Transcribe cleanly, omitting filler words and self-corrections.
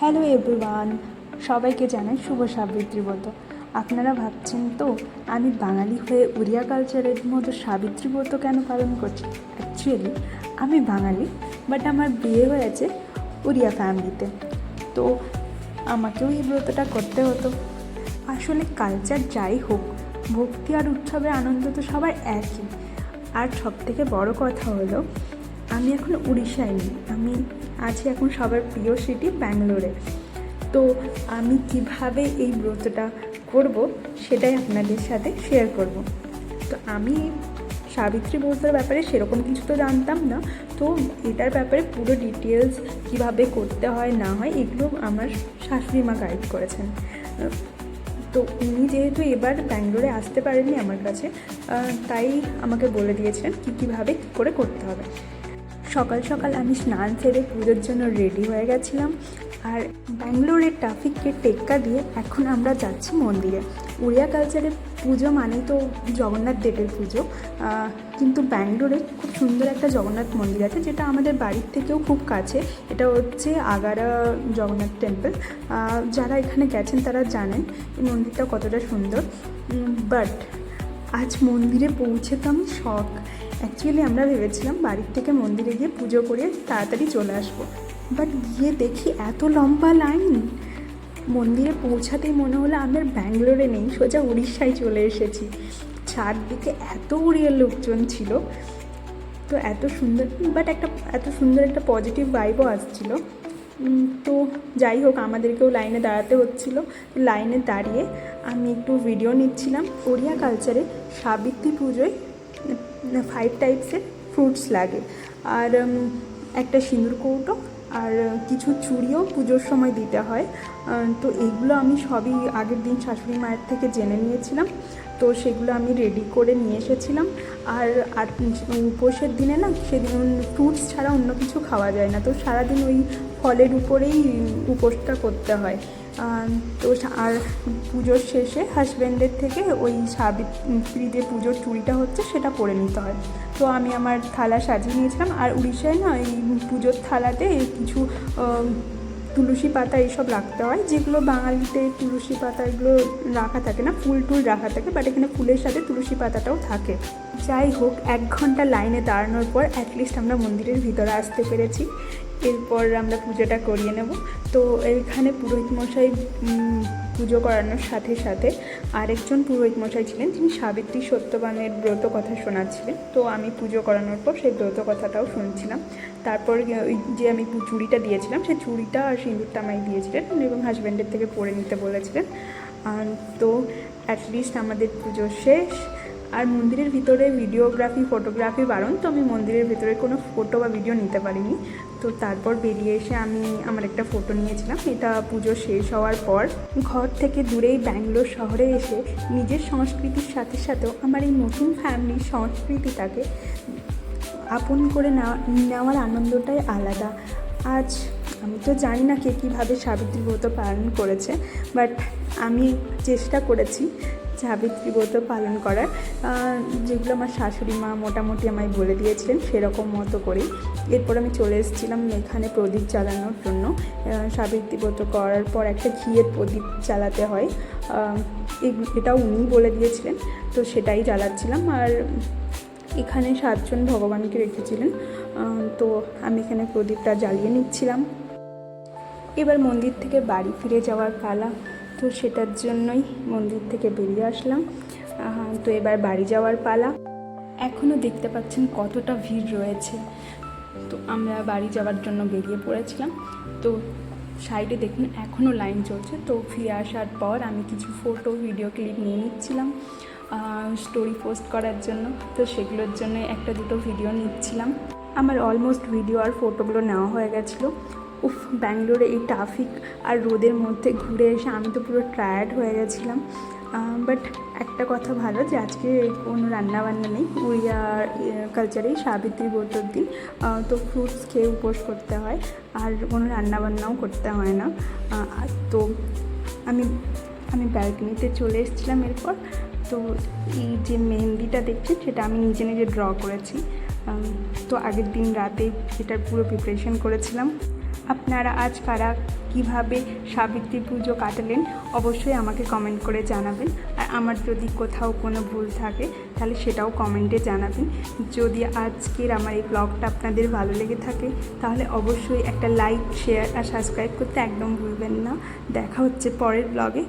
Hello everyone, সবাইকে জানাই শুভ সাবিত্রী ব্রত। আপনারা ভাবছেন তো আমি বাঙালি হয়ে উড়িয়া কালচারের মতো সাবিত্রী ব্রত কেন পালন করছি। অ্যাকচুয়ালি আমি বাঙালি, বাট আমার বিয়ে হয়েছে উড়িয়া ফ্যামিলিতে, তো আমাকেও এই ব্রতটা করতে হতো। আসলে কালচার যাই হোক, ভক্তি আর উৎসবের আনন্দ তো সবার একই। আর সবথেকে বড় কথা হলো আমি এখন উড়িষ্যায় নেই, আমি আছি এখন সবার প্রিয় সিটি ব্যাঙ্গালোরে। তো আমি কিভাবে এই ব্রতটা করব সেটাই আপনাদের সাথে শেয়ার করব। তো আমি সাবিত্রী ব্রতের ব্যাপারে সেরকম কিছু তো জানতাম না, তো এটার ব্যাপারে পুরো ডিটেলস কিভাবে করতে হয় না হয় এগুলো আমার শাশুড়ি মা গাইড করেছেন। তো উনি যেহেতু এবার ব্যাঙ্গালোরে আসতে পারেননি আমার কাছে, তাই আমাকে বলে দিয়েছিলেন কীভাবে কী করে করতে হবে। সকাল সকাল আমি স্নান সেরে পুজোর জন্য রেডি হয়ে গেছিলাম, আর ব্যাঙ্গালোরের ট্রাফিককে টেক্কা দিয়ে এখন আমরা যাচ্ছি মন্দিরে। উড়িয়া কালচারে পুজো মানেই তো জগন্নাথ দেবের পুজো, কিন্তু ব্যাঙ্গালোরে খুব সুন্দর একটা জগন্নাথ মন্দির আছে যেটা আমাদের বাড়ির থেকেও খুব কাছে। এটা হচ্ছে আগারা জগন্নাথ টেম্পল। যারা এখানে গেছেন তারা জানেন এই মন্দিরটা কতটা সুন্দর। বাট আজ মন্দিরে পৌঁছে তো আমি শখ। অ্যাকচুয়ালি আমরা ভেবেছিলাম বাড়ির থেকে মন্দিরে গিয়ে পুজো করে তাড়াতাড়ি চলে আসবো, বাট গিয়ে দেখি এত লম্বা লাইন। মন্দিরে পৌঁছাতেই মনে হলো আমরা ব্যাঙ্গালোরে নেই, সোজা উড়িষ্যায় চলে এসেছি। চারদিকে এত উড়িয়ার লোকজন ছিল, তো এত সুন্দর, বাট এত সুন্দর একটা পজিটিভ ভাইবও আসছিলো। তো যাই হোক, আমাদেরকেও লাইনে দাঁড়াতে হচ্ছিলো। লাইনে দাঁড়িয়ে আমি একটু ভিডিও নিচ্ছিলাম। ওড়িয়া কালচারে সাবিত্রী পুজোয় 5 টাইপসের ফ্রুটস লাগে, আর একটা সিঁদুর কৌটো, আর কিছু চুড়িও পুজোর সময় দিতে হয়। তো এইগুলো আমি সবই আগের দিন শাশুড়ি মায়ের থেকে জেনে নিয়েছিলাম, তো সেগুলো আমি রেডি করে নিয়ে এসেছিলাম। আর উপোসের দিনে না, সেদিন ফ্রুটস ছাড়া অন্য কিছু খাওয়া যায় না, তো সারাদিন ওই ফলের উপরেই উপোসটা করতে হয়। তো আর পুজোর শেষে হাজব্যান্ডের থেকে ওই সাবিত্রী যে পুজোর চুড়িটা হচ্ছে সেটা পরে নিতে হয়। তো আমি আমার থালা সাজিয়ে নিয়েছিলাম। আর উড়িষ্যায় না এই পুজোর থালাতে কিছু তুলসী পাতা এইসব রাখতে হয়, যেগুলো বাঙালিতে তুলসী পাতা এগুলো রাখা থাকে না, ফুল টুল রাখা থাকে, বাট এখানে ফুলের সাথে তুলসী পাতাটাও থাকে। যাই হোক, 1 ঘন্টা লাইনে দাঁড়ানোর পর অ্যাটলিস্ট আমরা মন্দিরের ভিতরে আসতে পেরেছি। এরপর আমরা পুজোটা করিয়ে নেব। তো এখানে পুরোহিত মশাই পুজো করানোর সাথে সাথে আরেকজন পুরোহিত মশাই ছিলেন, যিনি সাবিত্রী সত্যবানের ব্রত কথা শোনাচ্ছিলেন। তো আমি পুজো করানোর পর সেই ব্রত কথাটাও শুনছিলাম। তারপর ওই যে আমি চুড়িটা দিয়েছিলাম, সেই চুড়িটা আর সিঁদুরটা আমায় দিয়েছিলেন এবং হাজব্যান্ডের থেকে পরে নিতে বলেছিলেন। তো অ্যাটলিস্ট আমাদের পুজো শেষ। আর মন্দিরের ভিতরে ভিডিওগ্রাফি ফটোগ্রাফি বারণ, তো আমি মন্দিরের ভিতরে কোনো ফটো বা ভিডিও নিতে পারিনি। তো তারপর বেরিয়ে এসে আমি আমার একটা ফটো নিয়েছিলাম। এটা পুজো শেষ হওয়ার পর ঘর থেকে দূরেই ব্যাঙ্গালোর শহরে এসে নিজের সংস্কৃতির সাথে সাথেও আমার এই নতুন ফ্যামিলির সংস্কৃতিটাকে আপন করে নেওয়ার আনন্দটাই আলাদা। আজ আমি তো জানি না কে কীভাবে সাবিত্রী ব্রত পালন করেছে, বাট আমি চেষ্টা করেছি সাবিত্রী ব্রত পালন করার, যেগুলো আমার শাশুড়ি মা মোটামুটি আমায় বলে দিয়েছিলেন সেরকম মতো করেই। এরপর আমি চলে এসেছিলাম এখানে প্রদীপ জ্বালানোর জন্য। সাবিত্রী ব্রত করার পর একটা ঘিয়ের প্রদীপ জ্বালাতে হয়, এটাও উনিই বলে দিয়েছিলেন, তো সেটাই জ্বালাচ্ছিলাম। আর এখানে 7 জন ভগবানকে রেখেছিলেন, তো আমি এখানে প্রদীপটা জ্বালিয়ে নিচ্ছিলাম। এবার মন্দির থেকে বাড়ি ফিরে যাওয়ার পালা, তো সেটার জন্যই মন্দির থেকে বেরিয়ে আসলাম। তো এবার বাড়ি যাওয়ার পালা। এখনও দেখতে পাচ্ছেন কতটা ভিড় রয়েছে। তো আমরা বাড়ি যাওয়ার জন্য বেরিয়ে পড়েছিলাম। তো সাইডে দেখুন এখনও লাইন চলছে। তো ফিরে আসার পর আমি কিছু ফটো ভিডিও ক্লিপ নিয়ে নিচ্ছিলাম স্টোরি পোস্ট করার জন্য। তো সেগুলোর জন্য একটা দুটো ভিডিও নিচ্ছিলাম। আমার অলমোস্ট ভিডিও আর ফটোগুলো নেওয়া হয়ে গেছিলো। ব্যাঙ্গালোরে এই ট্রাফিক আর রোদের মধ্যে ঘুরে এসে আমি তো পুরো টায়ার্ড হয়ে গেছিলাম। বাট একটা কথা ভালো যে আজকে কোনো রান্নাবান্না নেই। উড়িয়া কালচারেই সাবিত্রী ব্রতর দিন, তো ফ্রুটস খেয়ে উপোস করতে হয়, আর কোনো রান্নাবান্নাও করতে হয় না। তো আমি ব্যালকনিতে চলে এসেছিলাম। এরপর তো এই যে মেহেন্দিটা দেখছি সেটা আমি নিজে নিজে ড্র করেছি। তো আগের দিন রাতে এটার পুরো প্রিপারেশন করেছিলাম। আপনারা আজ কারা কীভাবে সাবিত্রী পুজো কাটালেন অবশ্যই আমাকে কমেন্ট করে জানাবেন। আর আমার যদি কোথাও কোনো ভুল থাকে তাহলে সেটাও কমেন্টে জানাবেন। যদি আজকের আমার এই ব্লগটা আপনাদের ভালো লেগে থাকে তাহলে অবশ্যই একটা লাইক, শেয়ার আর সাবস্ক্রাইব করতে একদম ভুলবেন না। দেখা হচ্ছে পরের ব্লগে।